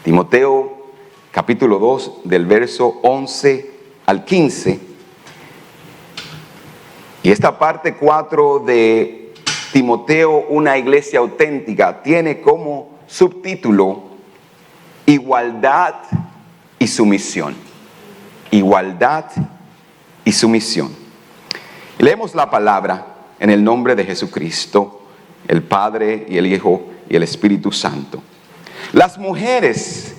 Timoteo capítulo 2 del verso 11 al 15. Y esta parte 4 de Timoteo, una iglesia auténtica, tiene como subtítulo Igualdad y sumisión. Igualdad y sumisión. Y leemos la palabra en el nombre de Jesucristo, el Padre y el Hijo y el Espíritu Santo. Las mujeres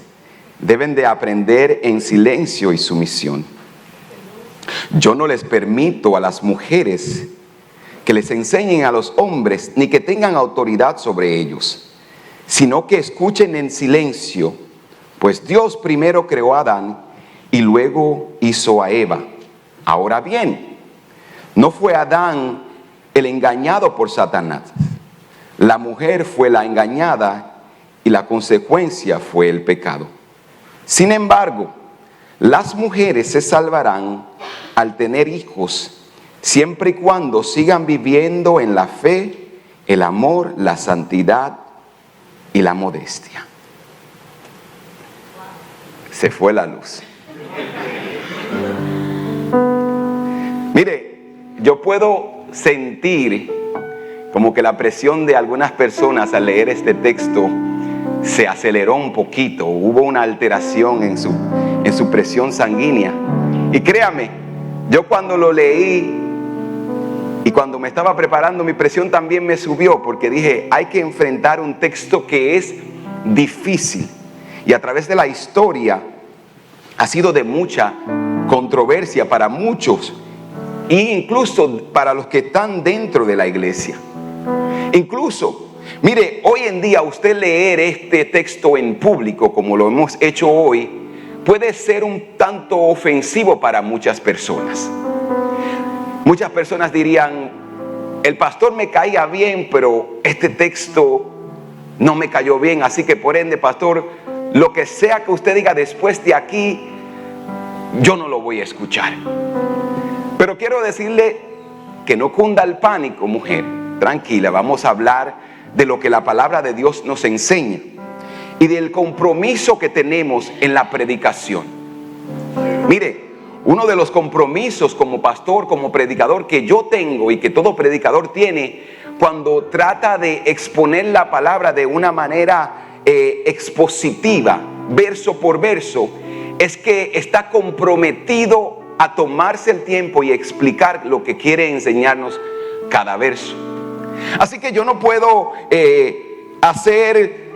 deben de aprender en silencio y sumisión. Yo no les permito a las mujeres que les enseñen a los hombres ni que tengan autoridad sobre ellos, sino que escuchen en silencio, pues Dios primero creó a Adán y luego hizo a Eva. Ahora bien, no fue Adán el engañado por Satanás. La mujer fue la engañada y la consecuencia fue el pecado. Sin embargo, las mujeres se salvarán al tener hijos, siempre y cuando sigan viviendo en la fe, el amor, la santidad y la modestia. Se fue la luz. Mire, yo puedo sentir como que la presión de algunas personas al leer este texto se aceleró un poquito. Hubo una alteración en su presión sanguínea. Y créame, yo cuando lo leí y cuando me estaba preparando, mi presión también me subió, porque dije, hay que enfrentar un texto que es difícil. Y a través de la historia ha sido de mucha controversia para muchos, e incluso para los que están dentro de la iglesia. Incluso, mire, hoy en día usted leer este texto en público, como lo hemos hecho hoy, puede ser un tanto ofensivo para muchas personas. Muchas personas dirían, el pastor me caía bien, pero este texto no me cayó bien, así que por ende, pastor, lo que sea que usted diga después de aquí, yo no lo voy a escuchar. Pero quiero decirle que no cunda el pánico, mujer. Tranquila, vamos a hablar de lo que la palabra de Dios nos enseña y del compromiso que tenemos en la predicación. Mire, uno de los compromisos como pastor, como predicador que yo tengo y que todo predicador tiene cuando trata de exponer la palabra de una manera expositiva, verso por verso, es que está comprometido a tomarse el tiempo y explicar lo que quiere enseñarnos cada verso. Así que yo no puedo hacer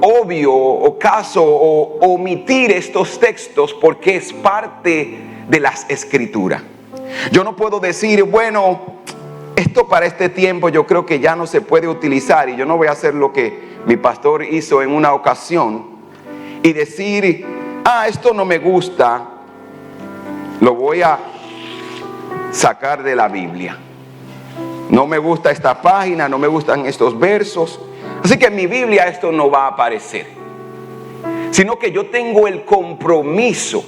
obvio o caso o omitir estos textos porque es parte de las escrituras. Yo no puedo decir, bueno, esto para este tiempo yo creo que ya no se puede utilizar, y yo no voy a hacer lo que mi pastor hizo en una ocasión y decir, esto no me gusta, lo voy a sacar de la Biblia. No me gusta esta página, no me gustan estos versos, así que en mi Biblia esto no va a aparecer. Sino que yo tengo el compromiso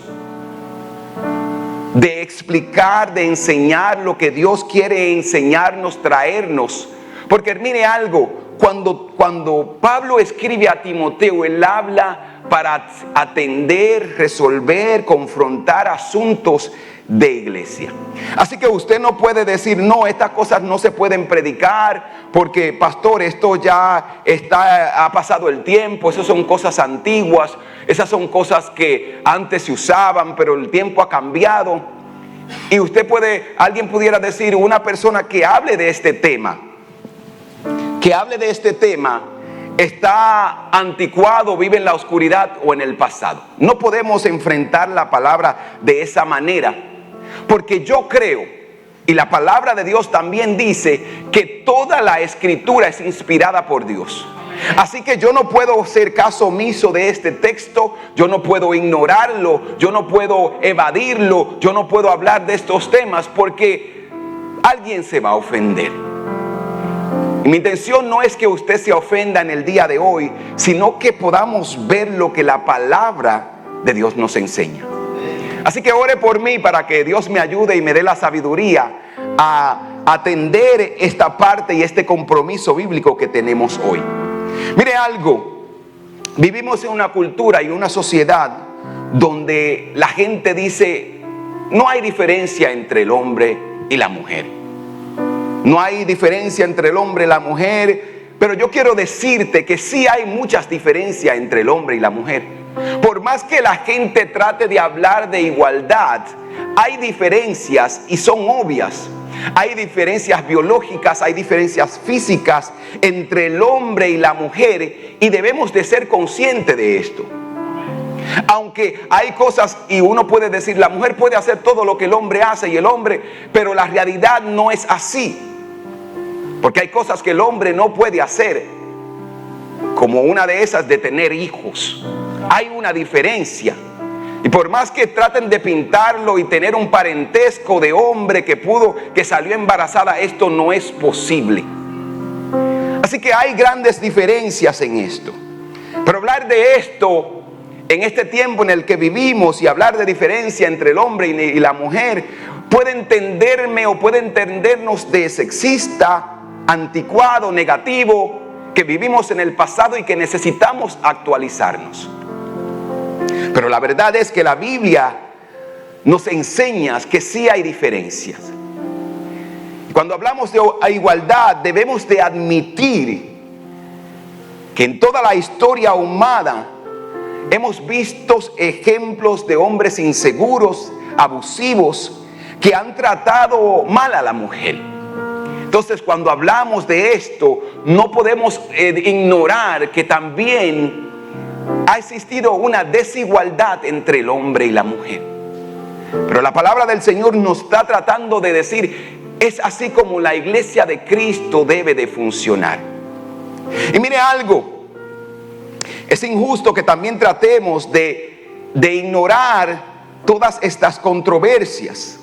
de explicar, de enseñar lo que Dios quiere enseñarnos, traernos. Porque mire algo, cuando Pablo escribe a Timoteo, él habla para atender, resolver, confrontar asuntos de iglesia. Así que usted no puede decir, no, estas cosas no se pueden predicar porque, pastor, esto ya ha pasado el tiempo, esas son cosas antiguas, esas son cosas que antes se usaban, pero el tiempo ha cambiado. Y alguien pudiera decir, una persona que hable de este tema, está anticuado, vive en la oscuridad o en el pasado. No podemos enfrentar la palabra de esa manera, porque yo creo, y la palabra de Dios también dice, que toda la escritura es inspirada por Dios. Así que yo no puedo hacer caso omiso de este texto, yo no puedo ignorarlo, yo no puedo evadirlo, yo no puedo hablar de estos temas porque alguien se va a ofender. Y mi intención no es que usted se ofenda en el día de hoy, sino que podamos ver lo que la palabra de Dios nos enseña. Así que ore por mí para que Dios me ayude y me dé la sabiduría a atender esta parte y este compromiso bíblico que tenemos hoy. Mire algo, vivimos en una cultura y una sociedad donde la gente dice, no hay diferencia entre el hombre y la mujer. No hay diferencia entre el hombre y la mujer, pero yo quiero decirte que sí hay muchas diferencias entre el hombre y la mujer. Por más que la gente trate de hablar de igualdad, hay diferencias y son obvias. Hay diferencias biológicas, hay diferencias físicas entre el hombre y la mujer, y debemos de ser conscientes de esto. Aunque hay cosas, y uno puede decir, la mujer puede hacer todo lo que el hombre hace y el hombre, pero la realidad no es así. Porque hay cosas que el hombre no puede hacer, como una de esas de tener hijos. Hay una diferencia. Y por más que traten de pintarlo y tener un parentesco de hombre que salió embarazada, esto no es posible. Así que hay grandes diferencias en esto. Pero hablar de esto en este tiempo en el que vivimos y hablar de diferencia entre el hombre y la mujer puede entenderme o puede entendernos de sexista, anticuado, negativo, que vivimos en el pasado y que necesitamos actualizarnos. Pero la verdad es que la Biblia nos enseña que sí hay diferencias. Cuando hablamos de igualdad, debemos de admitir que en toda la historia humana hemos visto ejemplos de hombres inseguros, abusivos, que han tratado mal a la mujer. Entonces, cuando hablamos de esto, no podemos ignorar que también ha existido una desigualdad entre el hombre y la mujer. Pero la palabra del Señor nos está tratando de decir, es así como la iglesia de Cristo debe de funcionar. Y mire algo, es injusto que también tratemos de ignorar todas estas controversias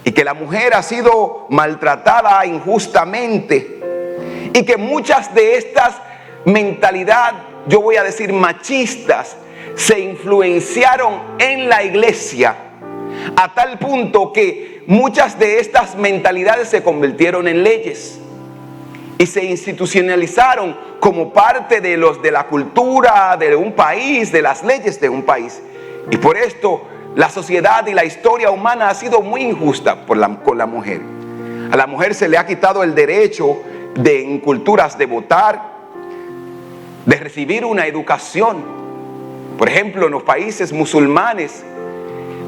y que la mujer ha sido maltratada injustamente y que muchas de estas mentalidades, yo voy a decir machistas, se influenciaron en la iglesia a tal punto que muchas de estas mentalidades se convirtieron en leyes y se institucionalizaron como parte de la cultura de un país, de las leyes de un país. Y por esto la sociedad y la historia humana ha sido muy injusta con la mujer. A la mujer se le ha quitado el derecho en culturas de votar, de recibir una educación. Por ejemplo, en los países musulmanes,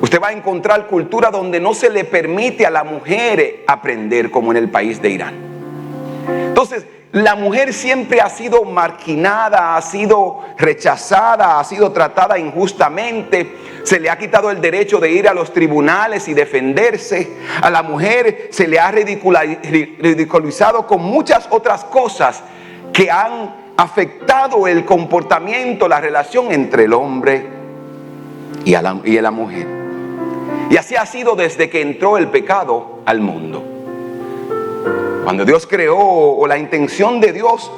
usted va a encontrar cultura donde no se le permite a la mujer aprender, como en el país de Irán. Entonces, la mujer siempre ha sido marginada, ha sido rechazada, ha sido tratada injustamente. Se le ha quitado el derecho de ir a los tribunales y defenderse. A la mujer se le ha ridiculizado con muchas otras cosas que han afectado el comportamiento, la relación entre el hombre y la mujer. Y así ha sido desde que entró el pecado al mundo. Cuando Dios creó, o la intención de Dios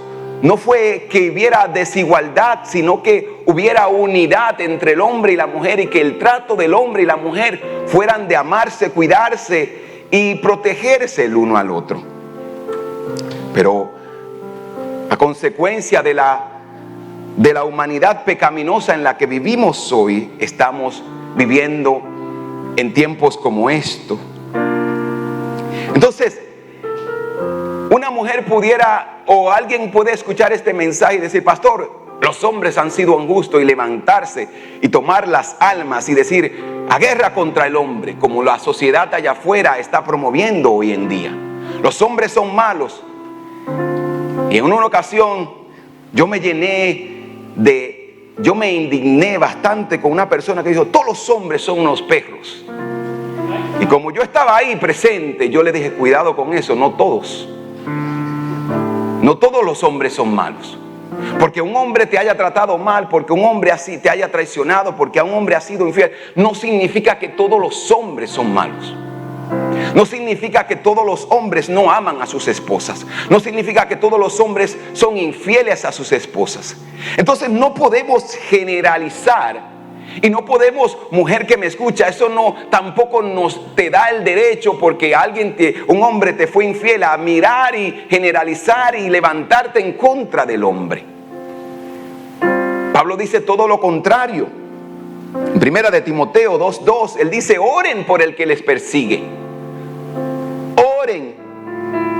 no fue que hubiera desigualdad, sino que hubiera unidad entre el hombre y la mujer, y que el trato del hombre y la mujer fueran de amarse, cuidarse y protegerse el uno al otro. Pero a consecuencia de la humanidad pecaminosa en la que vivimos hoy, estamos viviendo en tiempos como estos. Entonces, una mujer pudiera, o alguien puede escuchar este mensaje y decir, pastor, los hombres han sido injustos, y levantarse y tomar las almas y decir, a guerra contra el hombre, como la sociedad allá afuera está promoviendo hoy en día. Los hombres son malos. Y en una ocasión yo me indigné bastante con una persona que dijo, todos los hombres son unos perros. Y como yo estaba ahí presente, yo le dije, cuidado con eso, no todos. No todos los hombres son malos. Porque un hombre te haya tratado mal, porque un hombre así te haya traicionado, porque a un hombre ha sido infiel, no significa que todos los hombres son malos. No significa que todos los hombres no aman a sus esposas. No significa que todos los hombres son infieles a sus esposas. Entonces no podemos generalizar. Y no podemos, mujer que me escucha, eso no tampoco te da el derecho, porque un hombre te fue infiel, a mirar y generalizar y levantarte en contra del hombre. Pablo dice todo lo contrario. En primera de Timoteo 2:2, él dice: oren por el que les persigue. Oren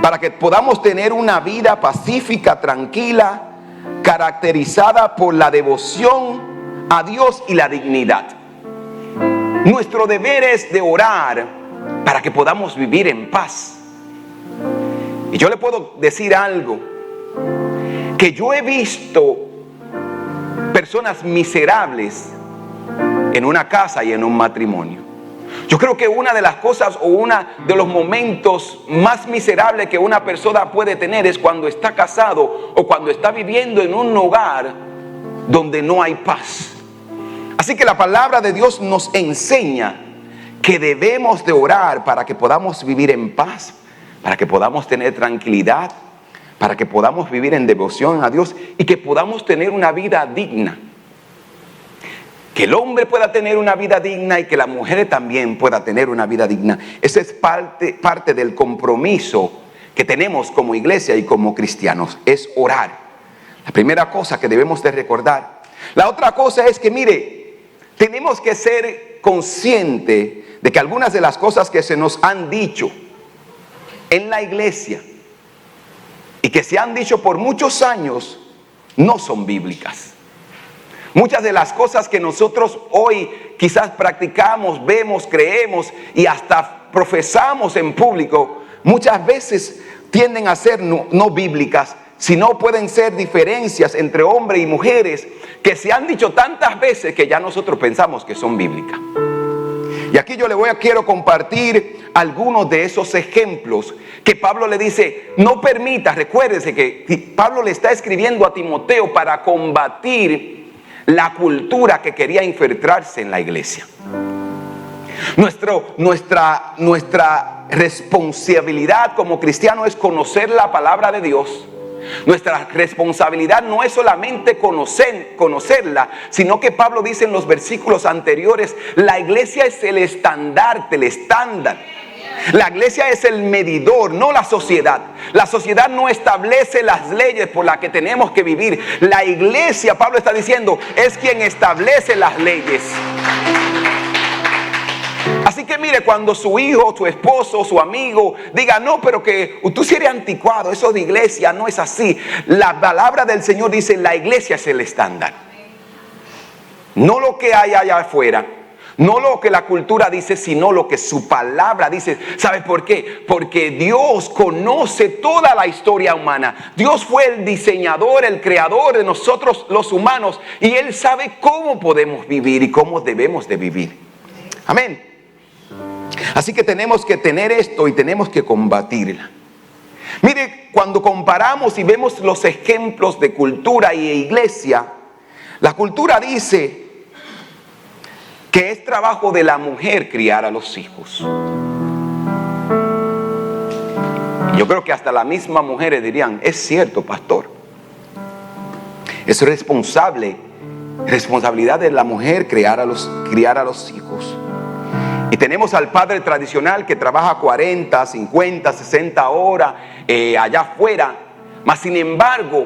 para que podamos tener una vida pacífica, tranquila, caracterizada por la devoción a Dios y la dignidad. Nuestro deber es de orar para que podamos vivir en paz. Y yo le puedo decir algo, que yo he visto personas miserables en una casa y en un matrimonio. Yo creo que una de las cosas o uno de los momentos más miserables que una persona puede tener es cuando está casado o cuando está viviendo en un hogar donde no hay paz. Así que la palabra de Dios nos enseña que debemos de orar para que podamos vivir en paz, para que podamos tener tranquilidad, para que podamos vivir en devoción a Dios y que podamos tener una vida digna. Que el hombre pueda tener una vida digna y que la mujer también pueda tener una vida digna. Esa es parte del compromiso que tenemos como iglesia y como cristianos, es orar. La primera cosa que debemos de recordar. La otra cosa es que, mire, tenemos que ser conscientes de que algunas de las cosas que se nos han dicho en la iglesia y que se han dicho por muchos años no son bíblicas. Muchas de las cosas que nosotros hoy quizás practicamos, vemos, creemos y hasta profesamos en público, muchas veces tienden a ser no bíblicas, sino pueden ser diferencias entre hombres y mujeres que se han dicho tantas veces que ya nosotros pensamos que son bíblicas. Y aquí yo quiero compartir algunos de esos ejemplos que Pablo le dice: no permita. Recuérdese que Pablo le está escribiendo a Timoteo para combatir la cultura que quería infiltrarse en la iglesia. Nuestra responsabilidad como cristiano es conocer la palabra de Dios. Nuestra responsabilidad no es solamente conocerla, sino que Pablo dice en los versículos anteriores: la iglesia es el estandarte, el estándar. La iglesia es el medidor, no la sociedad. La sociedad no establece las leyes por las que tenemos que vivir. La iglesia, Pablo está diciendo, es quien establece las leyes. Así que mire, cuando su hijo, su esposo, su amigo diga: no, pero que tú sí eres anticuado, eso de iglesia no es así. La palabra del Señor dice: la iglesia es el estándar. No lo que hay allá afuera, no lo que la cultura dice, sino lo que su palabra dice. ¿Sabes por qué? Porque Dios conoce toda la historia humana. Dios fue el diseñador, el creador de nosotros los humanos, y Él sabe cómo podemos vivir y cómo debemos de vivir. Amén. Así que tenemos que tener esto y tenemos que combatirla. Mire, cuando comparamos y vemos los ejemplos de cultura y iglesia, la cultura dice que es trabajo de la mujer criar a los hijos. Yo creo que hasta las mismas mujeres dirían: es cierto, pastor. Es responsabilidad de la mujer criar a los hijos. Y tenemos al padre tradicional que trabaja 40, 50, 60 horas allá afuera. Mas sin embargo,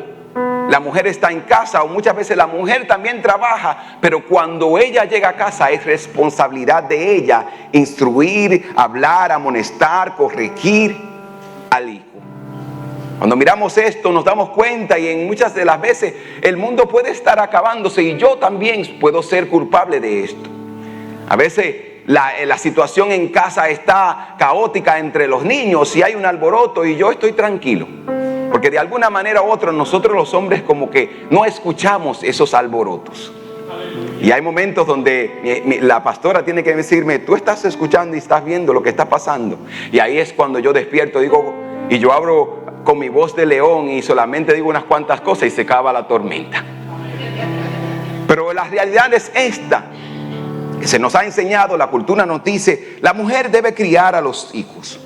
la mujer está en casa, o muchas veces la mujer también trabaja, pero cuando ella llega a casa es responsabilidad de ella instruir, hablar, amonestar, corregir al hijo. Cuando miramos esto nos damos cuenta, y en muchas de las veces el mundo puede estar acabándose, y yo también puedo ser culpable de esto. A veces la situación en casa está caótica entre los niños y hay un alboroto y yo estoy tranquilo. Porque de alguna manera u otra nosotros los hombres como que no escuchamos esos alborotos. Y hay momentos donde la pastora tiene que decirme: tú estás escuchando y estás viendo lo que está pasando. Y ahí es cuando yo despierto, y yo abro con mi voz de león y solamente digo unas cuantas cosas y se acaba la tormenta. Pero la realidad es esta. Se nos ha enseñado, la cultura nos dice: la mujer debe criar a los hijos.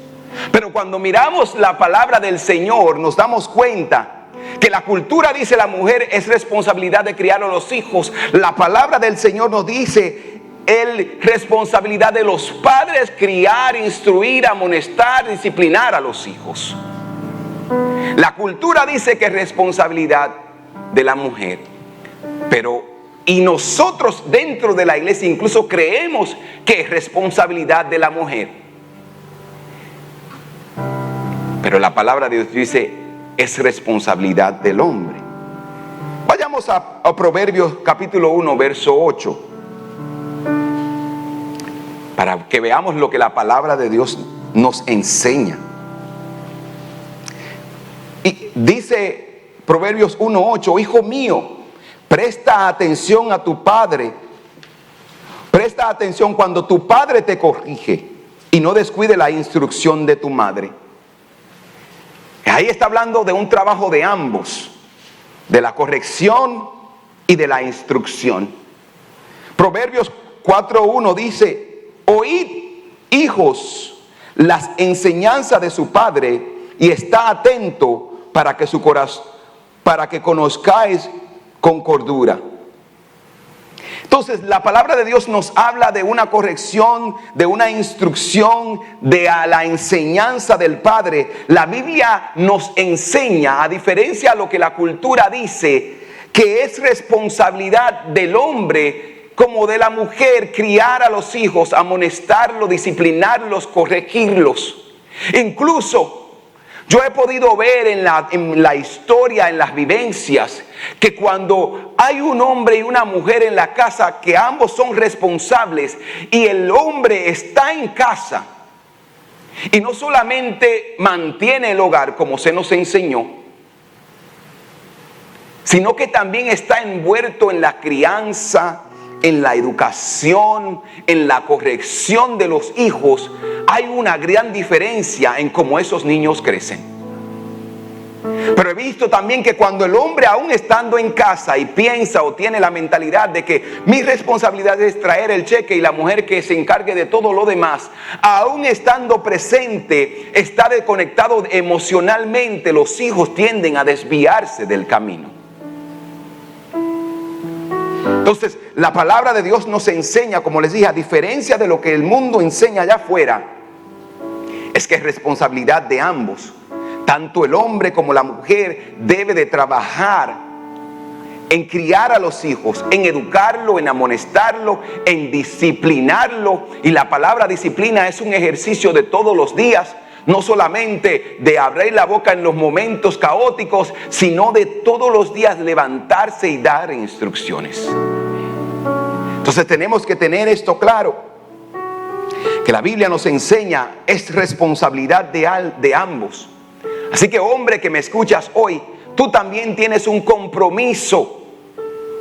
Pero cuando miramos la palabra del Señor nos damos cuenta que la cultura dice: la mujer es responsabilidad de criar a los hijos. La palabra del Señor nos dice: es responsabilidad de los padres criar, instruir, amonestar, disciplinar a los hijos. La cultura dice que es responsabilidad de la mujer, pero Y nosotros dentro de la iglesia incluso creemos que es responsabilidad de la mujer. Pero la palabra de Dios dice, es responsabilidad del hombre. Vayamos a Proverbios capítulo 1, verso 8. Para que veamos lo que la palabra de Dios nos enseña. Y dice Proverbios 1:8, hijo mío, presta atención a tu padre. Presta atención cuando tu padre te corrige y no descuide la instrucción de tu madre. Ahí está hablando de un trabajo de ambos, de la corrección y de la instrucción. Proverbios 4:1 dice, oíd, hijos, las enseñanzas de su padre y está atento para que conozcáis con cordura. Entonces la palabra de Dios nos habla de una corrección, de una instrucción, de la enseñanza del Padre. La Biblia nos enseña, a diferencia de lo que la cultura dice, que es responsabilidad del hombre como de la mujer criar a los hijos, amonestarlos, disciplinarlos, corregirlos. Incluso yo he podido ver en la historia, en las vivencias, que cuando hay un hombre y una mujer en la casa, que ambos son responsables y el hombre está en casa y no solamente mantiene el hogar como se nos enseñó, sino que también está envuelto en la crianza, en la educación, en la corrección de los hijos, hay una gran diferencia en cómo esos niños crecen. Pero he visto también que cuando el hombre, aún estando en casa y piensa o tiene la mentalidad de que mi responsabilidad es traer el cheque y la mujer que se encargue de todo lo demás, aún estando presente, está desconectado emocionalmente, los hijos tienden a desviarse del camino. Entonces, la palabra de Dios nos enseña, como les dije, a diferencia de lo que el mundo enseña allá afuera, es que es responsabilidad de ambos. Tanto el hombre como la mujer debe de trabajar en criar a los hijos, en educarlo, en amonestarlo, en disciplinarlo. Y la palabra disciplina es un ejercicio de todos los días. No solamente de abrir la boca en los momentos caóticos, sino de todos los días levantarse y dar instrucciones. Entonces tenemos que tener esto claro, que la Biblia nos enseña, es responsabilidad de ambos. Así que hombre que me escuchas hoy, tú también tienes un compromiso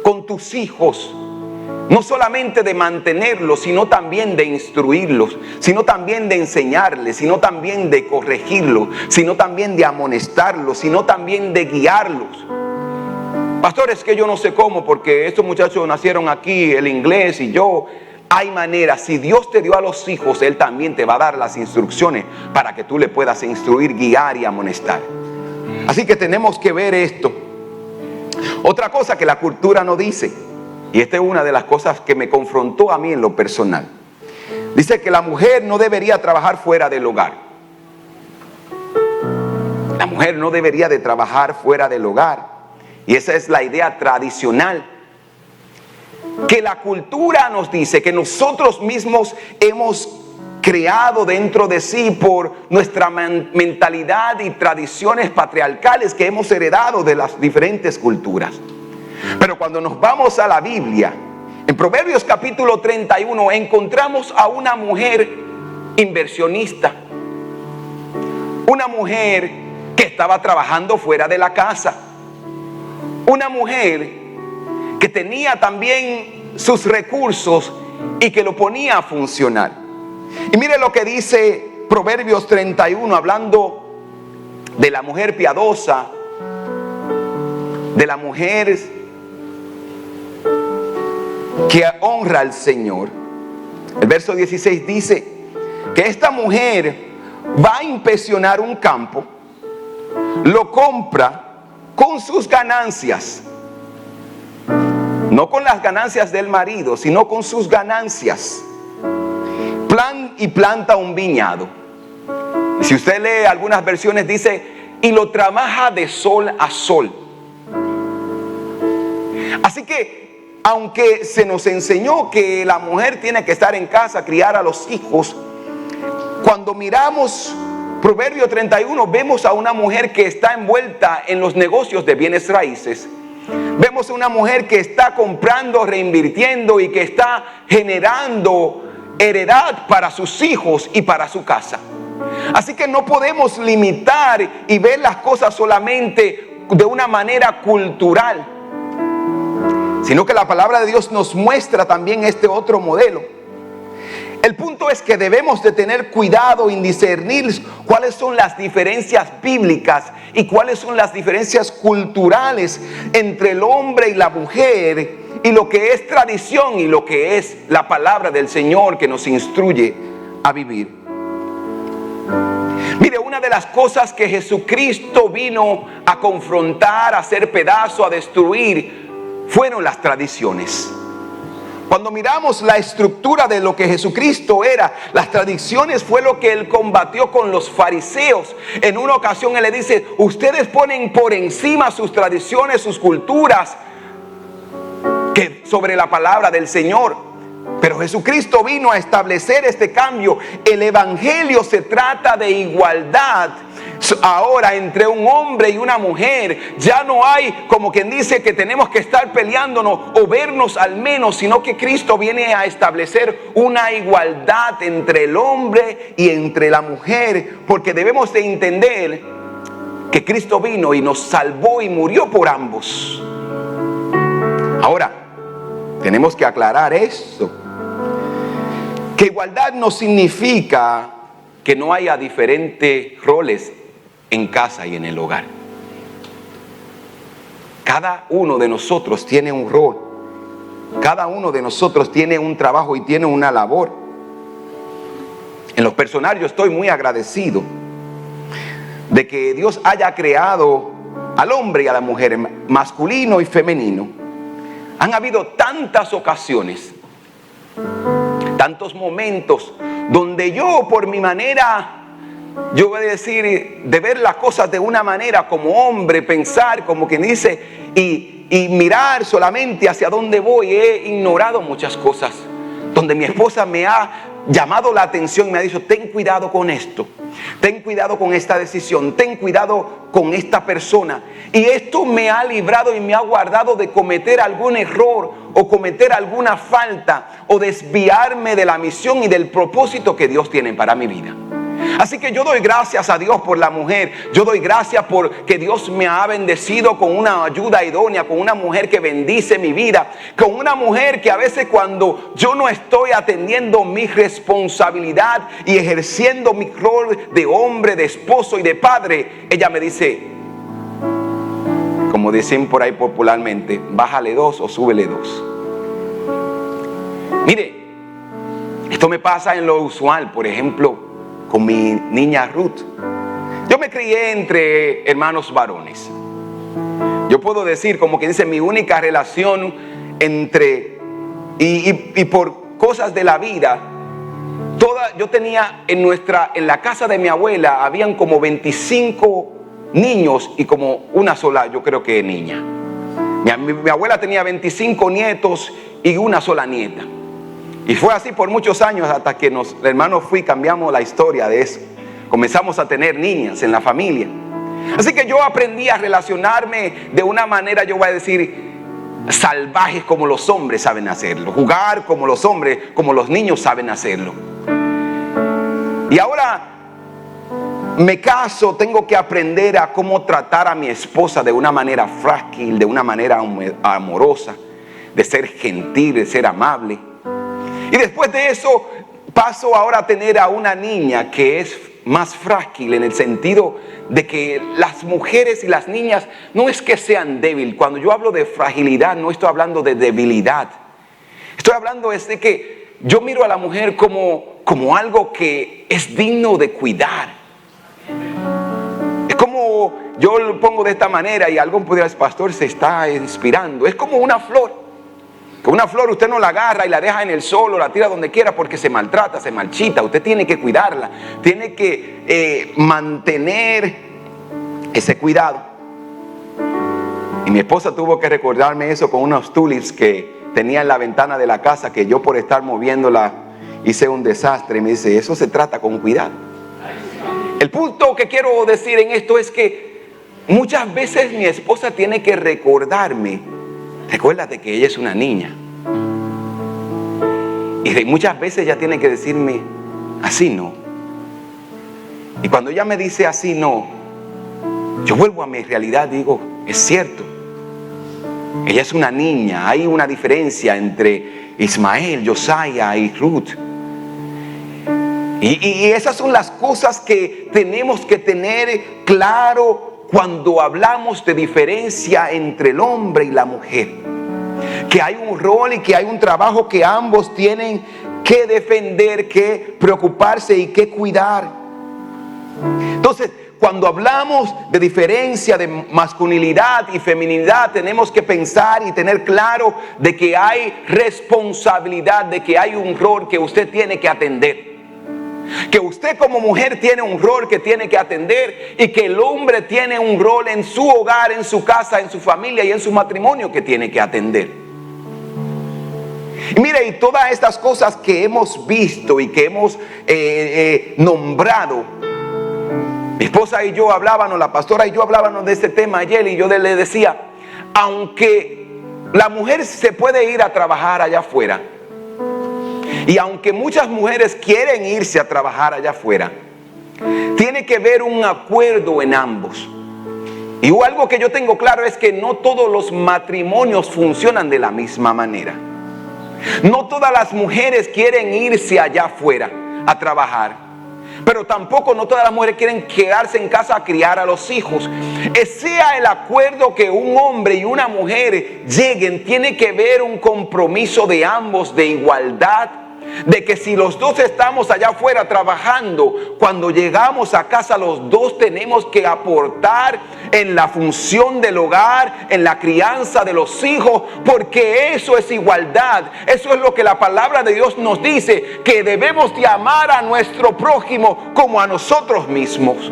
con tus hijos. No solamente de mantenerlos, sino también de instruirlos, sino también de enseñarles, sino también de corregirlos, sino también de amonestarlos, sino también de guiarlos. Pastor, es que yo no sé cómo, porque estos muchachos nacieron aquí, el inglés y yo. Hay maneras. Si Dios te dio a los hijos, Él también te va a dar las instrucciones para que tú le puedas instruir, guiar y amonestar. Así que tenemos que ver esto. Otra cosa que la cultura no dice, y esta es una de las cosas que me confrontó a mí en lo personal. Dice que la mujer no debería trabajar fuera del hogar. La mujer no debería de trabajar fuera del hogar. Y esa es la idea tradicional. Que la cultura nos dice, que nosotros mismos hemos creado dentro de sí por nuestra mentalidad y tradiciones patriarcales que hemos heredado de las diferentes culturas. Pero cuando nos vamos a la Biblia, en Proverbios capítulo 31, encontramos a una mujer inversionista. Una mujer que estaba trabajando fuera de la casa. Una mujer que tenía también sus recursos y que lo ponía a funcionar. Y mire lo que dice Proverbios 31, hablando de la mujer piadosa, de la mujer que honra al Señor. El verso 16 dice que esta mujer va a inspeccionar un campo, lo compra con sus ganancias, no con las ganancias del marido, sino con sus ganancias. Y planta un viñedo. Y si usted lee algunas versiones, dice, y lo trabaja de sol a sol. Así que aunque se nos enseñó que la mujer tiene que estar en casa, criar a los hijos, cuando miramos Proverbio 31, vemos a una mujer que está envuelta en los negocios de bienes raíces. Vemos a una mujer que está comprando, reinvirtiendo y que está generando heredad para sus hijos y para su casa. Así que no podemos limitar y ver las cosas solamente de una manera cultural, sino que la palabra de Dios nos muestra también este otro modelo. El punto es que debemos de tener cuidado en discernir cuáles son las diferencias bíblicas y cuáles son las diferencias culturales entre el hombre y la mujer, y lo que es tradición y lo que es la palabra del Señor que nos instruye a vivir. Mire, una de las cosas que Jesucristo vino a confrontar, a hacer pedazo, a destruir, fueron las tradiciones. Cuando miramos la estructura de lo que Jesucristo era, las tradiciones fue lo que Él combatió con los fariseos. En una ocasión Él le dice: ustedes ponen por encima sus tradiciones, sus culturas, que sobre la palabra del Señor. Pero Jesucristo vino a establecer este cambio. El evangelio se trata de igualdad. Ahora, entre un hombre y una mujer, ya no hay, como quien dice, que tenemos que estar peleándonos o vernos al menos, sino que Cristo viene a establecer una igualdad entre el hombre y entre la mujer, porque debemos de entender que Cristo vino y nos salvó y murió por ambos. Ahora, tenemos que aclarar esto, que igualdad no significa que no haya diferentes roles en casa y en el hogar. Cada uno de nosotros tiene un rol. Cada uno de nosotros tiene un trabajo y tiene una labor. En lo personal, yo estoy muy agradecido de que Dios haya creado al hombre y a la mujer, masculino y femenino. Han habido tantas ocasiones, tantos momentos donde yo, por mi manera, yo voy a decir, de ver las cosas de una manera como hombre, pensar como quien dice, y mirar solamente hacia dónde voy, he ignorado muchas cosas. Donde mi esposa me ha llamado la atención, me ha dicho: ten cuidado con esto, ten cuidado con esta decisión, ten cuidado con esta persona. Y esto me ha librado y me ha guardado de cometer algún error o cometer alguna falta o desviarme de la misión y del propósito que Dios tiene para mi vida. Así que yo doy gracias a Dios por la mujer. Yo doy gracias porque Dios me ha bendecido con una ayuda idónea, con una mujer que bendice mi vida, con una mujer que a veces, cuando yo no estoy atendiendo mi responsabilidad y ejerciendo mi rol de hombre, de esposo y de padre, ella me dice, como dicen por ahí popularmente: bájale 2 o súbele 2. Mire, esto me pasa en lo usual, por ejemplo, con mi niña Ruth. Yo me crié entre hermanos varones. Yo puedo decir, como que dice, mi única relación entre y por cosas de la vida, yo tenía en la casa de mi abuela habían como 25 niños y como una sola, yo creo que niña. Mi abuela tenía 25 nietos y una sola nieta. Y fue así por muchos años, hasta que los hermanos cambiamos la historia de eso. Comenzamos a tener niñas en la familia. Así que yo aprendí a relacionarme de una manera, yo voy a decir, salvajes, como los hombres saben hacerlo. Jugar como los hombres, como los niños saben hacerlo. Y ahora me caso, tengo que aprender a cómo tratar a mi esposa de una manera frágil, de una manera amorosa, de ser gentil, de ser amable. Y después de eso paso ahora a tener a una niña que es más frágil, en el sentido de que las mujeres y las niñas no es que sean débiles. Cuando yo hablo de fragilidad, no estoy hablando de debilidad. Estoy hablando de que yo miro a la mujer como algo que es digno de cuidar. Es como, yo lo pongo de esta manera y algún podría decir: pastor, se está inspirando. Es como una flor. Una flor usted no la agarra y la deja en el sol o la tira donde quiera, porque se maltrata, se marchita. Usted tiene que cuidarla, tiene que mantener ese cuidado. Y mi esposa tuvo que recordarme eso con unos tulips que tenía en la ventana de la casa que yo por estar moviéndola hice un desastre. Y me dice, eso se trata con cuidado. El punto que quiero decir en esto es que muchas veces mi esposa tiene que recordarme, recuérdate que ella es una niña. Y muchas veces ella tiene que decirme, así no. Y cuando ella me dice así no, yo vuelvo a mi realidad y digo, es cierto. Ella es una niña, hay una diferencia entre Ismael, Josiah y Ruth. Y esas son las cosas que tenemos que tener claro cuando hablamos de diferencia entre el hombre y la mujer. Que hay un rol y que hay un trabajo que ambos tienen que defender, que preocuparse y que cuidar. Entonces, cuando hablamos de diferencia de masculinidad y feminidad, tenemos que pensar y tener claro de que hay responsabilidad, de que hay un rol que usted tiene que atender. Que usted como mujer tiene un rol que tiene que atender y que el hombre tiene un rol en su hogar, en su casa, en su familia y en su matrimonio que tiene que atender. Y mire, y todas estas cosas que hemos visto y que hemos nombrado, mi esposa y yo hablábamos, la pastora y yo hablábamos de este tema ayer y yo le decía, aunque la mujer se puede ir a trabajar allá afuera, y aunque muchas mujeres quieren irse a trabajar allá afuera, tiene que haber un acuerdo en ambos. Y algo que yo tengo claro es que no todos los matrimonios funcionan de la misma manera. No todas las mujeres quieren irse allá afuera a trabajar, pero tampoco no todas las mujeres quieren quedarse en casa a criar a los hijos. Sea el acuerdo que un hombre y una mujer lleguen, tiene que haber un compromiso de ambos de igualdad. De que si los dos estamos allá afuera trabajando, cuando llegamos a casa los dos tenemos que aportar en la función del hogar, en la crianza de los hijos, porque eso es igualdad. Eso es lo que la palabra de Dios nos dice, que debemos de amar a nuestro prójimo como a nosotros mismos.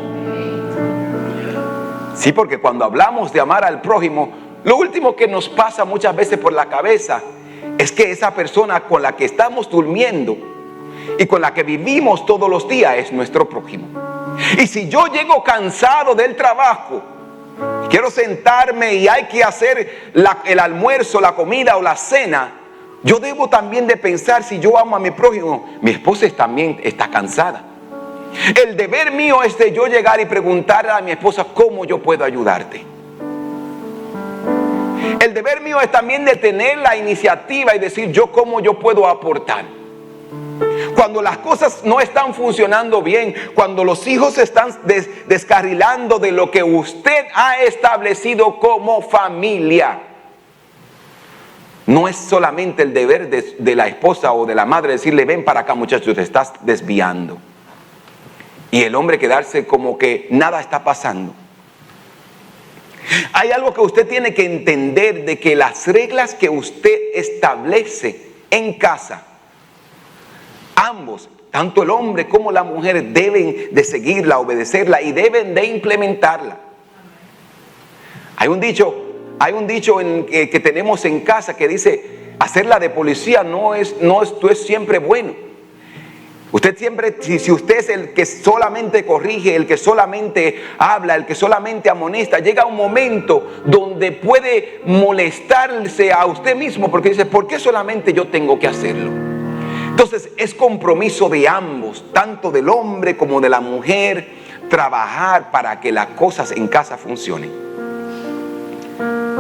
Sí, porque cuando hablamos de amar al prójimo, lo último que nos pasa muchas veces por la cabeza es que esa persona con la que estamos durmiendo y con la que vivimos todos los días es nuestro prójimo. Y si yo llego cansado del trabajo, quiero sentarme y hay que hacer el almuerzo, la comida o la cena, yo debo también de pensar, si yo amo a mi prójimo, mi esposa también está cansada. El deber mío es de yo llegar y preguntarle a mi esposa cómo yo puedo ayudarte. El deber mío es también de tener la iniciativa y decir yo cómo yo puedo aportar. Cuando las cosas no están funcionando bien, cuando los hijos se están descarrilando de lo que usted ha establecido como familia, no es solamente el deber de la esposa o de la madre decirle ven para acá muchacho, te estás desviando. Y el hombre quedarse como que nada está pasando. Hay algo que usted tiene que entender, de que las reglas que usted establece en casa, ambos, tanto el hombre como la mujer, deben de seguirla, obedecerla y deben de implementarla. Hay un dicho que tenemos en casa que dice, hacerla de policía no es siempre bueno. Usted siempre, si usted es el que solamente corrige, el que solamente habla, el que solamente amonesta, llega un momento donde puede molestarse a usted mismo porque dice, ¿por qué solamente yo tengo que hacerlo? Entonces es compromiso de ambos, tanto del hombre como de la mujer, trabajar para que las cosas en casa funcionen.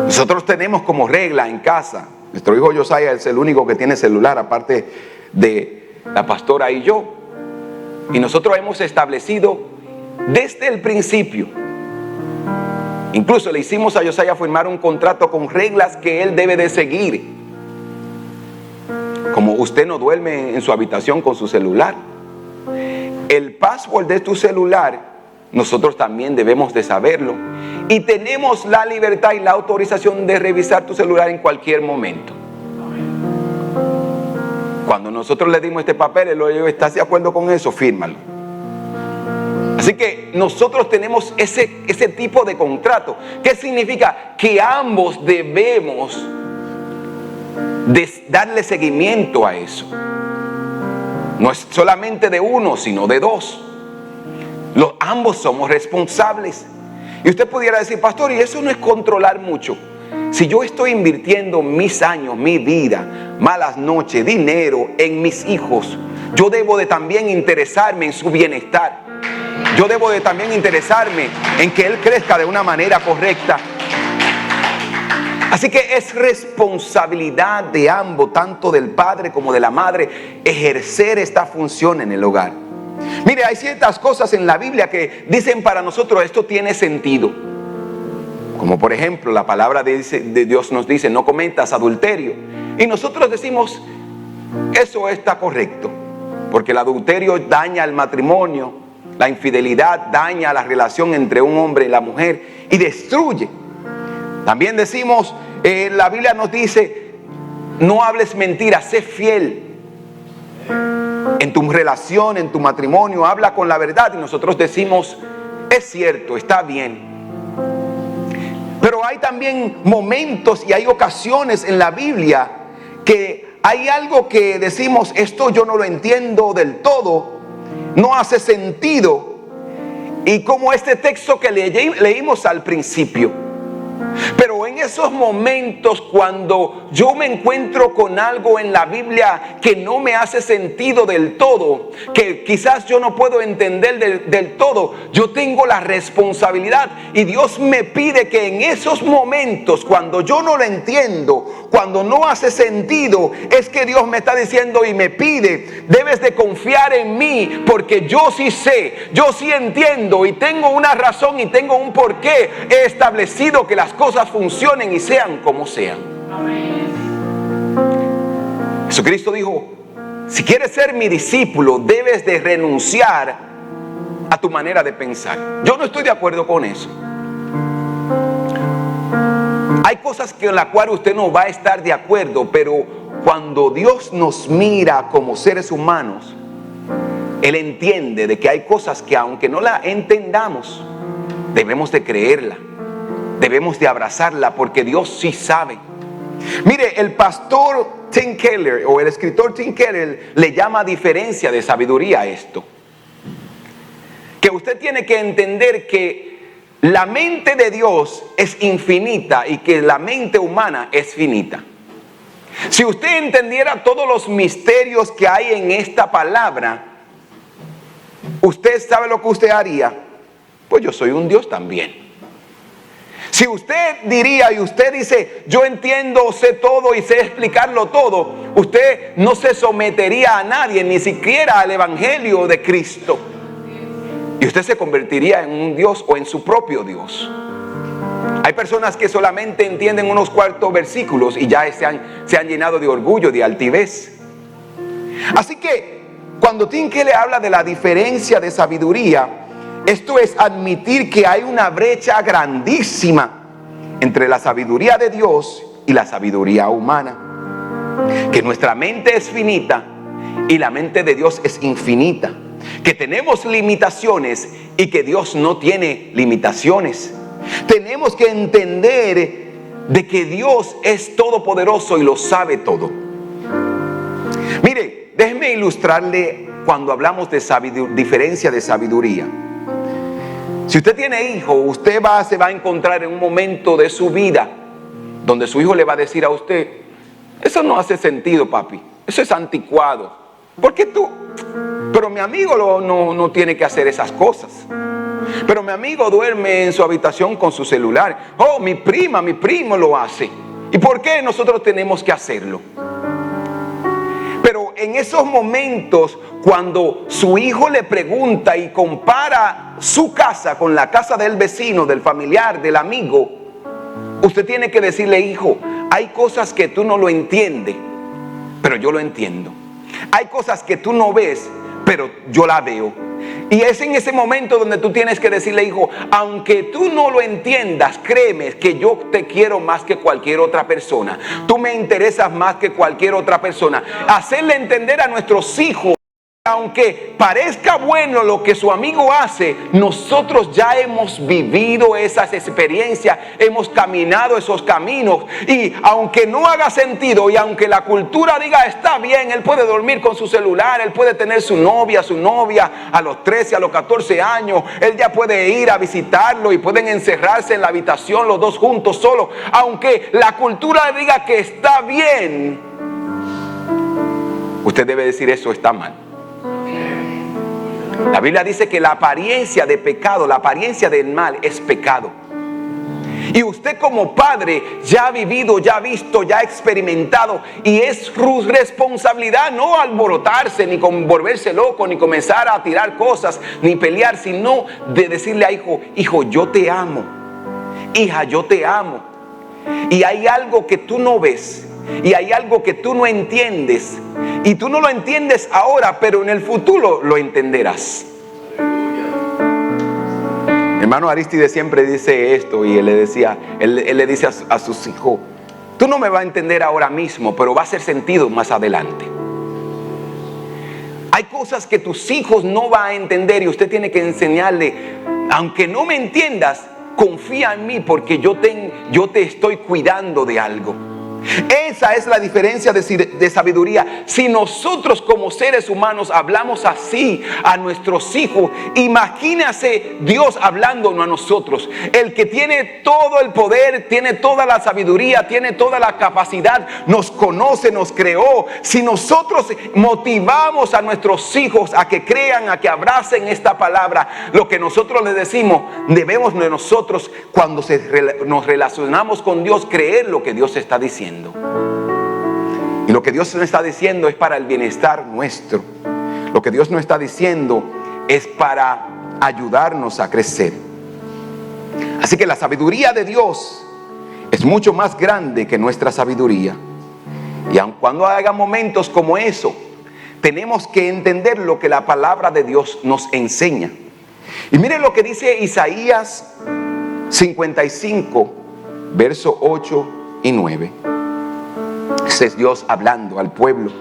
Nosotros tenemos como regla en casa, nuestro hijo Josiah es el único que tiene celular aparte de la pastora y yo, y nosotros hemos establecido desde el principio, incluso le hicimos a Josiah firmar un contrato con reglas que él debe de seguir, como usted no duerme en su habitación con su celular, el password de tu celular nosotros también debemos de saberlo, y tenemos la libertad y la autorización de revisar tu celular en cualquier momento. Cuando nosotros le dimos este papel, él dijo, ¿estás de acuerdo con eso? Fírmalo. Así que nosotros tenemos ese tipo de contrato. ¿Qué significa? Que ambos debemos darle seguimiento a eso. No es solamente de uno, sino de dos. Ambos somos responsables. Y usted pudiera decir, pastor, y eso no es controlar mucho. Si yo estoy invirtiendo mis años, mi vida, malas noches, dinero en mis hijos, yo debo de también interesarme en su bienestar. Yo debo de también interesarme en que él crezca de una manera correcta. Así que es responsabilidad de ambos, tanto del padre como de la madre, ejercer esta función en el hogar. Mire, hay ciertas cosas en la Biblia que dicen para nosotros esto tiene sentido. Como por ejemplo, la palabra de Dios nos dice, no cometas adulterio. Y nosotros decimos, eso está correcto. Porque el adulterio daña el matrimonio, la infidelidad daña la relación entre un hombre y la mujer y destruye. También decimos, la Biblia nos dice, no hables mentiras, sé fiel. En tu relación, en tu matrimonio, habla con la verdad. Y nosotros decimos, es cierto, está bien. Pero hay también momentos y hay ocasiones en la Biblia que hay algo que decimos, esto yo no lo entiendo del todo, no hace sentido. Y como este texto que leímos al principio. Pero en esos momentos cuando yo me encuentro con algo en la Biblia que no me hace sentido del todo, que quizás yo no puedo entender del todo, yo tengo la responsabilidad y Dios me pide que en esos momentos cuando yo no lo entiendo, cuando no hace sentido, es que Dios me está diciendo y me pide, debes de confiar en mí porque yo sí sé, yo sí entiendo y tengo una razón y tengo un porqué. He establecido que las cosas funcionen y sean como sean. Amén. Jesucristo dijo, si quieres ser mi discípulo, debes de renunciar a tu manera de pensar. Yo no estoy de acuerdo con eso. Hay cosas con las cuales usted no va a estar de acuerdo, pero cuando Dios nos mira como seres humanos, Él entiende de que hay cosas que aunque no la entendamos, debemos de creerla. Debemos de abrazarla porque Dios sí sabe. Mire, el pastor Tim Keller o el escritor Tim Keller le llama diferencia de sabiduría a esto. Que usted tiene que entender que la mente de Dios es infinita y que la mente humana es finita. Si usted entendiera todos los misterios que hay en esta palabra, usted sabe lo que usted haría. Pues yo soy un Dios también. Si usted diría y usted dice, yo entiendo, sé todo y sé explicarlo todo, usted no se sometería a nadie, ni siquiera al Evangelio de Cristo. Y usted se convertiría en un Dios o en su propio Dios. Hay personas que solamente entienden unos cuantos versículos y ya se han llenado de orgullo, de altivez. Así que cuando Tim Keller habla de la diferencia de sabiduría, esto es admitir que hay una brecha grandísima entre la sabiduría de Dios y la sabiduría humana. Que nuestra mente es finita y la mente de Dios es infinita. Que tenemos limitaciones y que Dios no tiene limitaciones. Tenemos que entender de que Dios es todopoderoso y lo sabe todo. Mire, déjeme ilustrarle cuando hablamos de diferencia de sabiduría. Si usted tiene hijo, usted se va a encontrar en un momento de su vida donde su hijo le va a decir a usted, eso no hace sentido, papi, eso es anticuado. ¿Por qué tú? Pero mi amigo no tiene que hacer esas cosas. Pero mi amigo duerme en su habitación con su celular. Oh, mi primo lo hace. ¿Y por qué nosotros tenemos que hacerlo? Pero en esos momentos, cuando su hijo le pregunta y compara su casa con la casa del vecino, del familiar, del amigo, usted tiene que decirle, hijo, hay cosas que tú no lo entiendes, pero yo lo entiendo. Hay cosas que tú no ves, pero yo la veo. Y es en ese momento donde tú tienes que decirle, hijo, aunque tú no lo entiendas, créeme que yo te quiero más que cualquier otra persona. Tú me interesas más que cualquier otra persona. Hacerle entender a nuestros hijos Aunque parezca bueno lo que su amigo hace, nosotros ya hemos vivido esas experiencias, hemos caminado esos caminos, y aunque no haga sentido y aunque la cultura diga está bien, él puede dormir con su celular, él puede tener su novia a los 13, a los 14 años, él ya puede ir a visitarlo y pueden encerrarse en la habitación los dos juntos solos, aunque la cultura diga que está bien, usted debe decir eso está mal. La Biblia dice que la apariencia de pecado, la apariencia del mal es pecado. Y usted como padre ya ha vivido, ya ha visto, ya ha experimentado, y es su responsabilidad no alborotarse, ni volverse loco, ni comenzar a tirar cosas, ni pelear, sino de decirle a hijo, hijo, yo te amo, hija, yo te amo. Y hay algo que tú no ves, y hay algo que tú no entiendes, y tú no lo entiendes ahora, pero en el futuro lo entenderás. Hermano Aristide siempre dice esto, y él le dice a sus hijos, tú no me vas a entender ahora mismo, pero va a hacer sentido más adelante. Hay cosas que tus hijos no van a entender y usted tiene que enseñarle, aunque no me entiendas, confía en mí porque yo te estoy cuidando de algo. Esa es la diferencia de sabiduría. Si nosotros como seres humanos hablamos así a nuestros hijos, imagínese Dios hablándonos a nosotros. El que tiene todo el poder, tiene toda la sabiduría, tiene toda la capacidad, nos conoce, nos creó. Si nosotros motivamos a nuestros hijos a que crean, a que abracen esta palabra, lo que nosotros les decimos, debemos de nosotros, cuando nos relacionamos con Dios, creer lo que Dios está diciendo. Y lo que Dios nos está diciendo es para el bienestar nuestro. Lo que Dios nos está diciendo es para ayudarnos a crecer. Así que la sabiduría de Dios es mucho más grande que nuestra sabiduría. Y aun cuando haya momentos como eso, tenemos que entender lo que la palabra de Dios nos enseña. Y miren lo que dice Isaías 55, verso 8 y 9. Ese es Dios hablando al pueblo.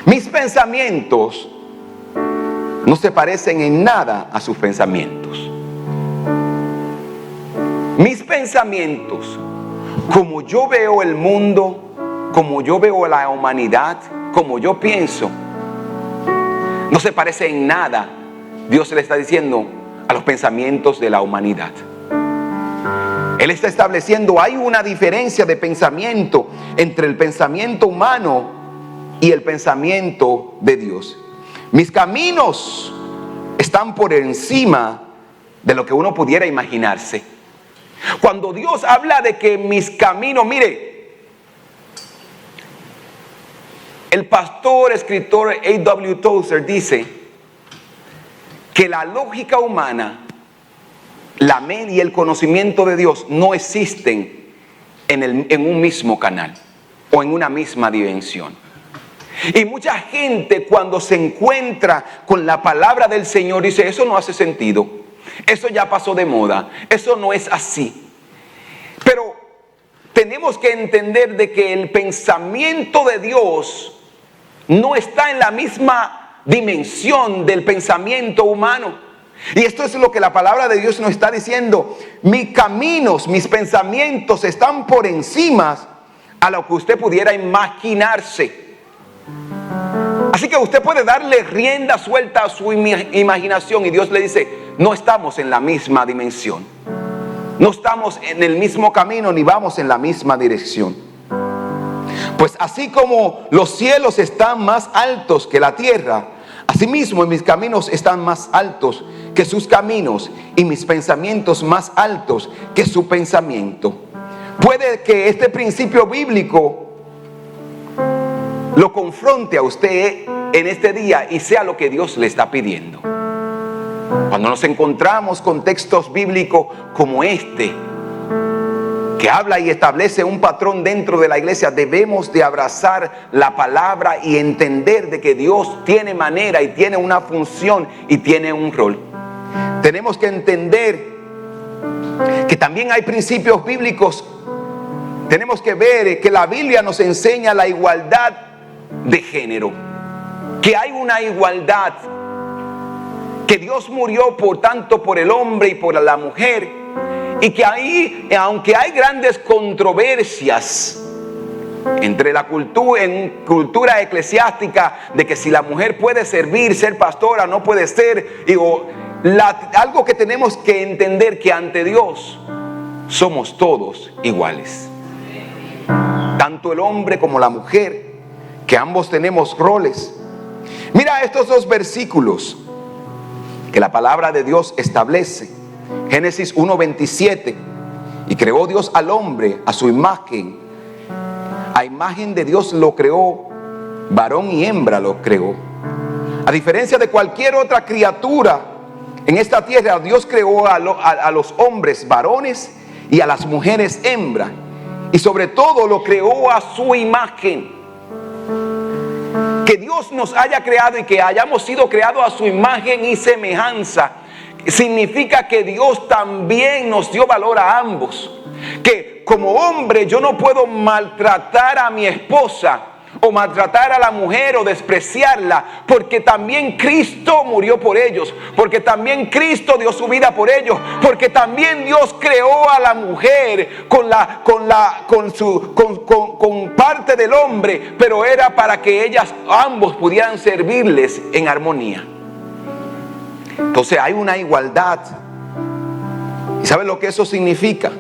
Mis pensamientos no se parecen en nada a sus pensamientos. Mis pensamientos, como yo veo el mundo, como yo veo la humanidad, como yo pienso, no se parece en nada, Dios le está diciendo, a los pensamientos de la humanidad. Él está estableciendo, hay una diferencia de pensamiento entre el pensamiento humano y el pensamiento de Dios. Mis caminos están por encima de lo que uno pudiera imaginarse. Cuando Dios habla de que mis caminos, mire, el pastor, escritor A.W. Tozer dice que la lógica humana, la mente y el conocimiento de Dios no existen en un mismo canal o en una misma dimensión. Y mucha gente cuando se encuentra con la palabra del Señor dice, eso no hace sentido, eso ya pasó de moda, eso no es así. Pero tenemos que entender de que el pensamiento de Dios no está en la misma dimensión del pensamiento humano. Y esto es lo que la palabra de Dios nos está diciendo. Mis caminos, mis pensamientos están por encima a lo que usted pudiera imaginarse. Así que usted puede darle rienda suelta a su imaginación y Dios le dice, no estamos en la misma dimensión, no estamos en el mismo camino ni vamos en la misma dirección. Pues así como los cielos están más altos que la tierra, asimismo mis caminos están más altos que sus caminos y mis pensamientos más altos que su pensamiento. Puede que este principio bíblico lo confronte a usted en este día y sea lo que Dios le está pidiendo. Cuando nos encontramos con textos bíblicos como este, que habla y establece un patrón dentro de la iglesia, debemos de abrazar la palabra y entender de que Dios tiene manera y tiene una función y tiene un rol. Tenemos que entender que también hay principios bíblicos. Tenemos que ver que la Biblia nos enseña la igualdad de género, que hay una igualdad, que Dios murió tanto por el hombre y por la mujer, y que ahí, aunque hay grandes controversias entre la cultura eclesiástica de que si la mujer puede servir, ser pastora, no puede ser, algo que tenemos que entender, que ante Dios somos todos iguales, tanto el hombre como la mujer, que ambos tenemos roles. Mira estos dos versículos que la palabra de Dios establece. Génesis 1:27, y creó Dios al hombre a su imagen, a imagen de Dios lo creó, varón y hembra lo creó. A diferencia de cualquier otra criatura en esta tierra, Dios creó a los hombres varones y a las mujeres hembra, y sobre todo lo creó a su imagen. Que Dios nos haya creado y que hayamos sido creados a su imagen y semejanza significa que Dios también nos dio valor a ambos. Que como hombre yo no puedo maltratar a mi esposa o maltratar a la mujer o despreciarla, porque también Cristo murió por ellos, porque también Cristo dio su vida por ellos, porque también Dios creó a la mujer con parte del hombre, pero era para que ambos pudieran servirles en armonía. Entonces hay una igualdad. ¿Y sabes lo que eso significa?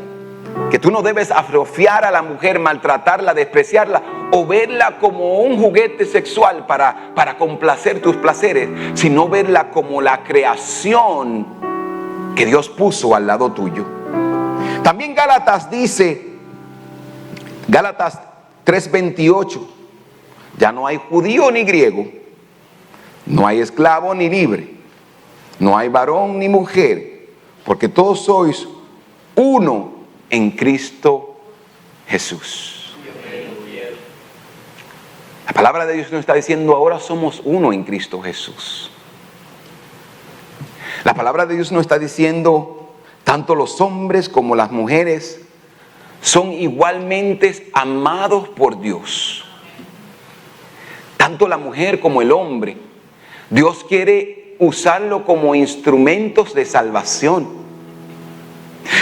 Que tú no debes atrofiar a la mujer, maltratarla, despreciarla o verla como un juguete sexual para complacer tus placeres, sino verla como la creación que Dios puso al lado tuyo. También Gálatas dice, Gálatas 3:28, ya no hay judío ni griego, no hay esclavo ni libre, no hay varón ni mujer, porque todos sois uno en Cristo Jesús. La palabra de Dios nos está diciendo, ahora somos uno en Cristo Jesús. La palabra de Dios nos está diciendo, tanto los hombres como las mujeres son igualmente amados por Dios. Tanto la mujer como el hombre, Dios quiere usarlo como instrumentos de salvación.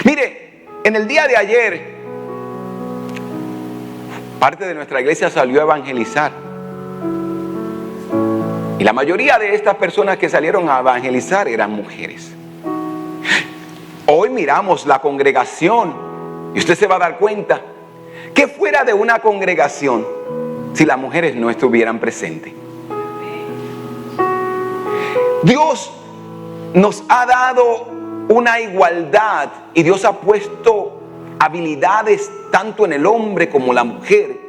Mire, en el día de ayer, parte de nuestra iglesia salió a evangelizar. Y la mayoría de estas personas que salieron a evangelizar eran mujeres. Hoy miramos la congregación y usted se va a dar cuenta que fuera de una congregación, si las mujeres no estuvieran presentes. Dios nos ha dado una igualdad y Dios ha puesto habilidades tanto en el hombre como la mujer,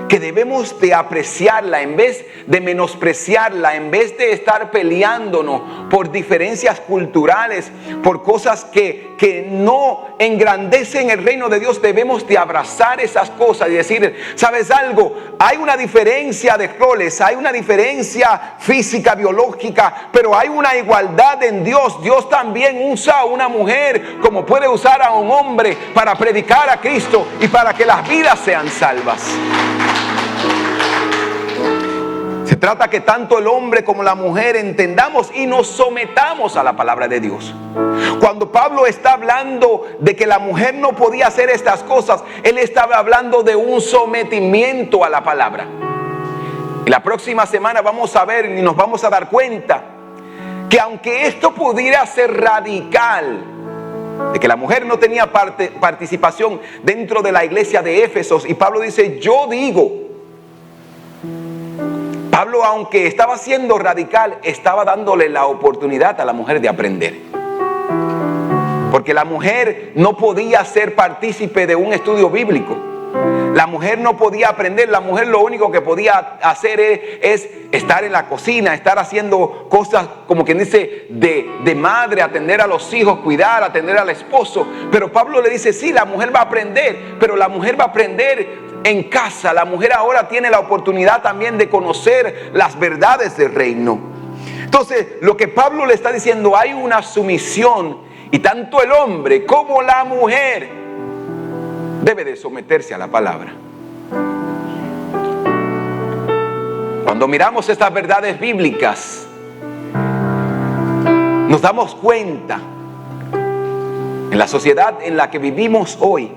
que debemos de apreciarla en vez de menospreciarla, en vez de estar peleándonos por diferencias culturales, por cosas que no engrandecen el reino de Dios. Debemos de abrazar esas cosas y decir, ¿sabes algo? Hay una diferencia de roles, hay una diferencia física, biológica, pero hay una igualdad en Dios. Dios también usa a una mujer como puede usar a un hombre para predicar a Cristo y para que las vidas sean salvas. Se trata que tanto el hombre como la mujer entendamos y nos sometamos a la palabra de Dios. Cuando Pablo está hablando de que la mujer no podía hacer estas cosas, él estaba hablando de un sometimiento a la palabra. Y la próxima semana vamos a ver y nos vamos a dar cuenta que aunque esto pudiera ser radical, de que la mujer no tenía participación dentro de la iglesia de Éfeso, y Pablo dice, yo digo, Pablo, aunque estaba siendo radical, estaba dándole la oportunidad a la mujer de aprender. Porque la mujer no podía ser partícipe de un estudio bíblico. La mujer no podía aprender. La mujer lo único que podía hacer es estar en la cocina, estar haciendo cosas como quien dice de madre, atender a los hijos, cuidar, atender al esposo. Pero Pablo le dice, sí, la mujer va a aprender, pero la mujer va a aprender en casa. La mujer ahora tiene la oportunidad también de conocer las verdades del reino. Entonces, lo que Pablo le está diciendo, hay una sumisión, y tanto el hombre como la mujer debe de someterse a la palabra. cuando miramos estas verdades bíblicas, nos damos cuenta en la sociedad en la que vivimos hoy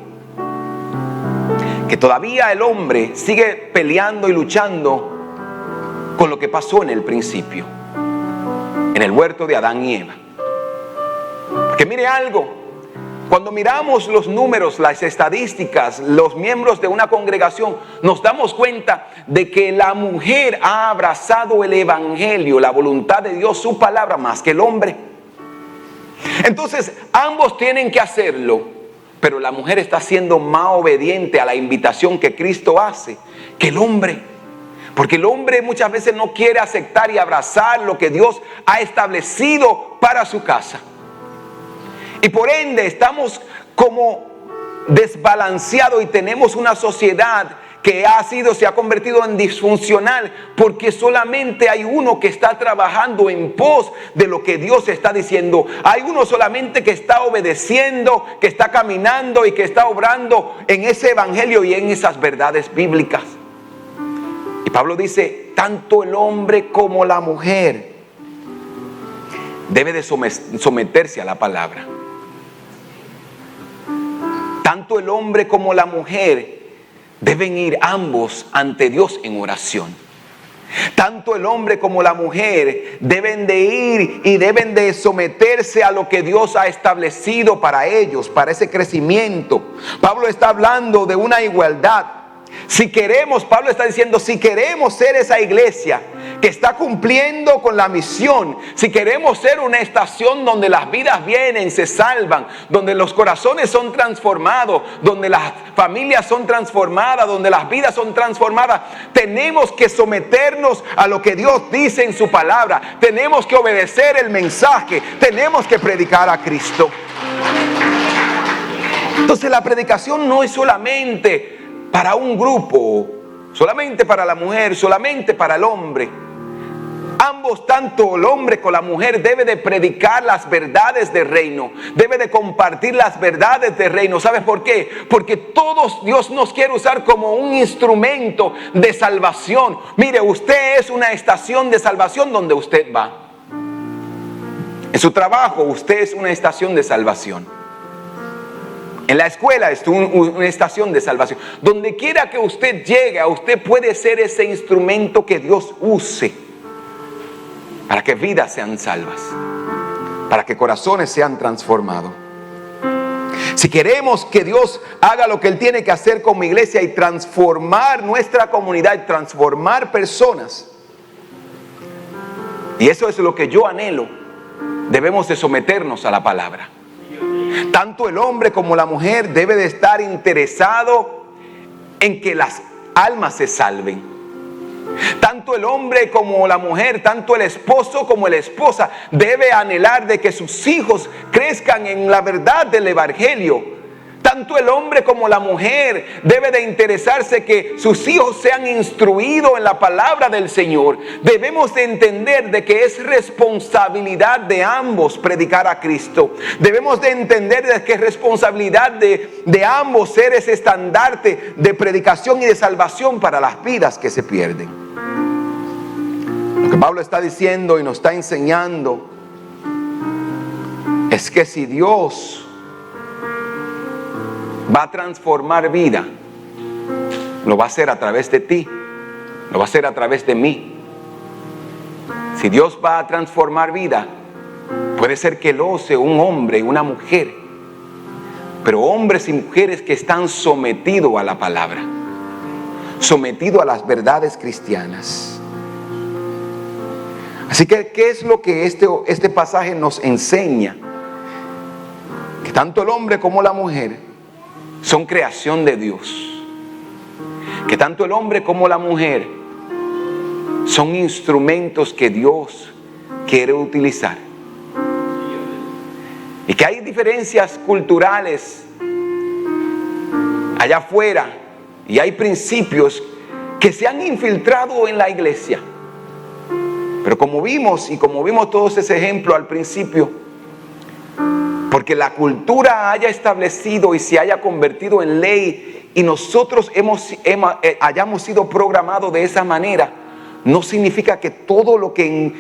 que todavía el hombre sigue peleando y luchando con lo que pasó en el principio, en el huerto de Adán y Eva. Porque mire algo, cuando miramos los números, las estadísticas, los miembros de una congregación, nos damos cuenta de que la mujer ha abrazado el evangelio, la voluntad de Dios, su palabra, más que el hombre. Entonces, ambos tienen que hacerlo, pero la mujer está siendo más obediente a la invitación que Cristo hace que el hombre. Porque el hombre muchas veces no quiere aceptar y abrazar lo que Dios ha establecido para su casa. Y por ende estamos como desbalanceados y tenemos una sociedad que se ha convertido en disfuncional, porque solamente hay uno que está trabajando en pos de lo que Dios está diciendo. Hay uno solamente que está obedeciendo, que está caminando y que está obrando en ese evangelio y en esas verdades bíblicas. Y Pablo dice, tanto el hombre como la mujer debe de someterse a la palabra. Tanto el hombre como la mujer deben ir ambos ante Dios en oración. Tanto el hombre como la mujer deben de ir y deben de someterse a lo que Dios ha establecido para ellos, para ese crecimiento. Pablo está hablando de una igualdad. Si queremos, Pablo está diciendo, si queremos ser esa iglesia que está cumpliendo con la misión, si queremos ser una estación donde las vidas vienen, se salvan, donde los corazones son transformados, donde las familias son transformadas, donde las vidas son transformadas, tenemos que someternos a lo que Dios dice en su palabra, tenemos que obedecer el mensaje, tenemos que predicar a Cristo. Entonces la predicación no es solamente para un grupo, solamente para la mujer, solamente para el hombre. Ambos, tanto el hombre como la mujer, debe de predicar las verdades del reino, debe de compartir las verdades del reino. ¿Sabes por qué? Porque todos Dios nos quiere usar como un instrumento de salvación. Mire, usted es una estación de salvación donde usted va. En su trabajo, usted es una estación de salvación. En la escuela es una estación de salvación. Donde quiera que usted llegue, usted puede ser ese instrumento que Dios use para que vidas sean salvas, para que corazones sean transformados. Si queremos que Dios haga lo que Él tiene que hacer como iglesia y transformar nuestra comunidad y transformar personas, y eso es lo que yo anhelo, debemos de someternos a la palabra. Tanto el hombre como la mujer debe de estar interesado en que las almas se salven. Tanto el hombre como la mujer, tanto el esposo como la esposa debe anhelar de que sus hijos crezcan en la verdad del evangelio. Tanto el hombre como la mujer debe de interesarse que sus hijos sean instruidos en la palabra del Señor. Debemos de entender de que es responsabilidad de ambos predicar a Cristo. Debemos de entender de que es responsabilidad de ambos ser ese estandarte de predicación y de salvación para las vidas que se pierden. Lo que Pablo está diciendo y nos está enseñando es que si Dios va a transformar vida, lo va a hacer a través de ti, lo va a hacer a través de mí. Si Dios va a transformar vida, puede ser que lo use un hombre y una mujer, pero hombres y mujeres que están sometidos a la palabra, sometidos a las verdades cristianas. Así que, ¿qué es lo que este pasaje nos enseña? Que tanto el hombre como la mujer son creación de Dios. Que tanto el hombre como la mujer son instrumentos que Dios quiere utilizar. Y que hay diferencias culturales allá afuera y hay principios que se han infiltrado en la iglesia. Pero como vimos todos ese ejemplo al principio, porque la cultura haya establecido y se haya convertido en ley y nosotros hayamos sido programados de esa manera, no significa que todo lo que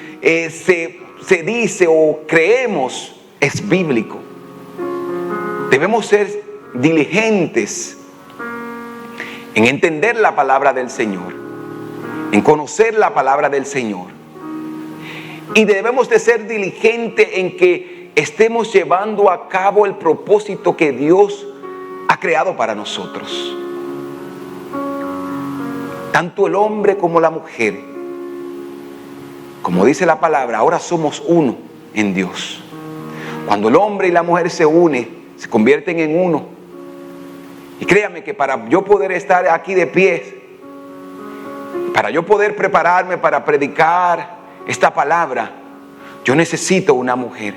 se dice o creemos es bíblico. Debemos ser diligentes en entender la palabra del Señor, en conocer la palabra del Señor. Y debemos de ser diligentes en que estemos llevando a cabo el propósito que Dios ha creado para nosotros. Tanto el hombre como la mujer, como dice la palabra, ahora somos uno en Dios. Cuando el hombre y la mujer se unen, se convierten en uno. Y créame que para yo poder estar aquí de pie, para yo poder prepararme para predicar esta palabra, yo necesito una mujer,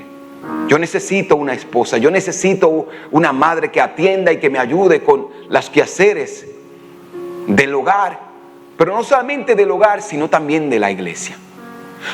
yo necesito una esposa, yo necesito una madre que atienda y que me ayude con los quehaceres del hogar, pero no solamente del hogar, sino también de la iglesia.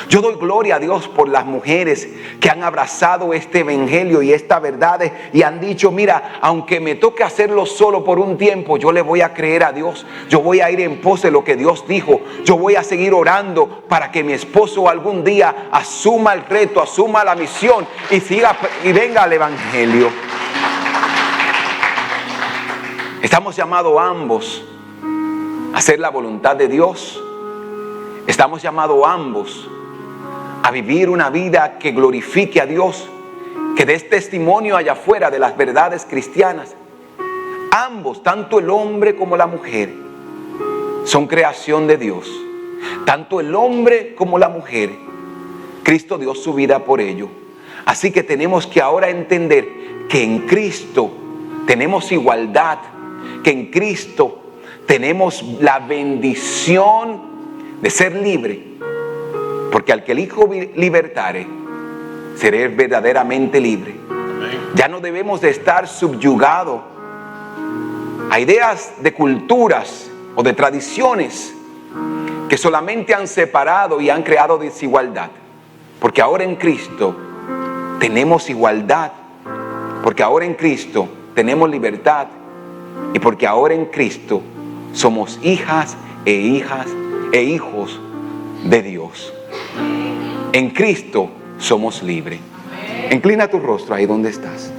Yo doy gloria a Dios por las mujeres que han abrazado este evangelio y esta verdad y han dicho: mira, aunque me toque hacerlo solo por un tiempo, yo le voy a creer a Dios, yo voy a ir en pos de lo que Dios dijo, yo voy a seguir orando para que mi esposo algún día asuma el reto, asuma la misión y venga al evangelio. Estamos llamados ambos a hacer la voluntad de Dios. Estamos llamados ambos a vivir una vida que glorifique a Dios, que dé testimonio allá afuera de las verdades cristianas. Ambos, tanto el hombre como la mujer, son creación de Dios. Tanto el hombre como la mujer, Cristo dio su vida por ello. Así que tenemos que ahora entender que en Cristo tenemos igualdad, que en Cristo tenemos la bendición de ser libre. Porque al que el Hijo libertare, seré verdaderamente libre. Ya no debemos de estar subyugados a ideas de culturas o de tradiciones que solamente han separado y han creado desigualdad. Porque ahora en Cristo tenemos igualdad. Porque ahora en Cristo tenemos libertad. Y porque ahora en Cristo somos hijas e hijos de Dios. En Cristo somos libres. Inclina tu rostro ahí donde estás.